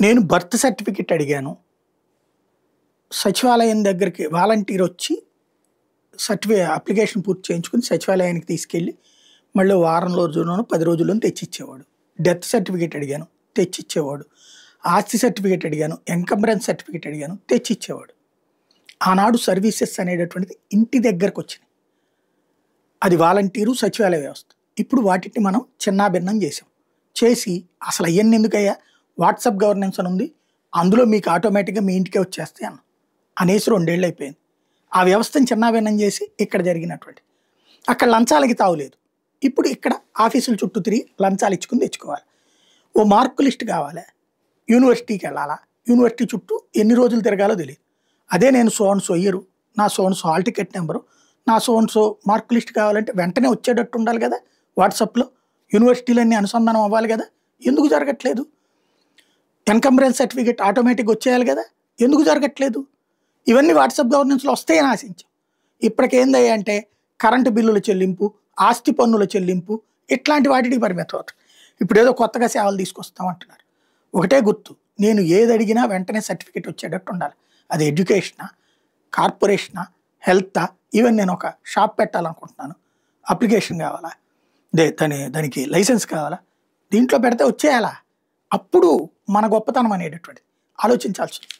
నేను birth certificate అడిగాను. సచివాలయం దగ్గరికి వాలంటీర్ వచ్చి అప్లికేషన్ పూర్తి చేయించుకొని సచివాలయానికి తీసుకెళ్ళి మళ్ళీ వారం రోజుల్లోనూ 10 రోజుల్లోనూ తెచ్చిచ్చేవాడు. డెత్ సర్టిఫికేట్ అడిగాను, తెచ్చిచ్చేవాడు. ఆస్తి సర్టిఫికేట్ అడిగాను, ఎన్కంబరెన్స్ సర్టిఫికేట్ అడిగాను, తెచ్చిచ్చేవాడు. ఆనాడు సర్వీసెస్ అనేటటువంటిది ఇంటి దగ్గరకు వచ్చినాయి. అది వాలంటీరు, సచివాలయ వ్యవస్థ. ఇప్పుడు వాటిని మనం చిన్నాభిన్నం చేసాం. చేసి అసలు అవన్నీ ఎందుకయ్యా, వాట్సాప్ గవర్నెన్స్ అని ఉంది, అందులో మీకు ఆటోమేటిక్గా మీ ఇంటికే వచ్చేస్తాయి అనేసి 2 ఏళ్ళు అయిపోయింది. ఆ వ్యవస్థను చిన్నాభిన్నం చేసి ఇక్కడ జరిగినటువంటి అక్కడ లంచాలకి తావులేదు. ఇప్పుడు ఇక్కడ ఆఫీసుల చుట్టూ తిరిగి లంచాలు ఇచ్చుకుని తెచ్చుకోవాలి. ఓ మార్కు లిస్ట్ కావాలి, యూనివర్సిటీకి వెళ్ళాలా, యూనివర్సిటీ చుట్టూ ఎన్ని రోజులు తిరగాలో తెలియదు. అదే నేను సో ఇయరు, నా సో హాల్ టికెట్ నెంబరు, నా సో మార్క్ లిస్ట్ కావాలంటే వెంటనే వచ్చేటట్టు ఉండాలి కదా. వాట్సాప్లో యూనివర్సిటీలన్నీ అనుసంధానం అవ్వాలి కదా, ఎందుకు జరగట్లేదు? ఎన్కంబరెన్స్ సర్టిఫికేట్ ఆటోమేటిక్గా వచ్చేయాలి కదా, ఎందుకు జరగట్లేదు? ఇవన్నీ వాట్సాప్ గవర్నెన్స్లో వస్తాయని ఆశించాం. ఇప్పటికేందయ్యా అంటే కరెంటు బిల్లుల చెల్లింపు, ఆస్తి పన్నుల చెల్లింపు, ఇట్లాంటి వాటికి పరిమితం అవుతుంది. ఇప్పుడు ఏదో కొత్తగా సేవలు తీసుకొస్తామంటున్నారు. ఒకటే గుర్తు, నేను ఏది అడిగినా వెంటనే సర్టిఫికేట్ వచ్చేటట్టు ఉండాలి. అది ఎడ్యుకేషనా, కార్పొరేషనా, హెల్తా, ఈవెన్ నేను ఒక షాప్ పెట్టాలనుకుంటున్నాను, అప్లికేషన్ కావాలా, దానికి లైసెన్స్ కావాలా, దీంట్లో పెడితే వచ్చేయాలా? అప్పుడు మన గొప్పతనం అనేటటువంటిది ఆలోచించాల్సి ఉంది.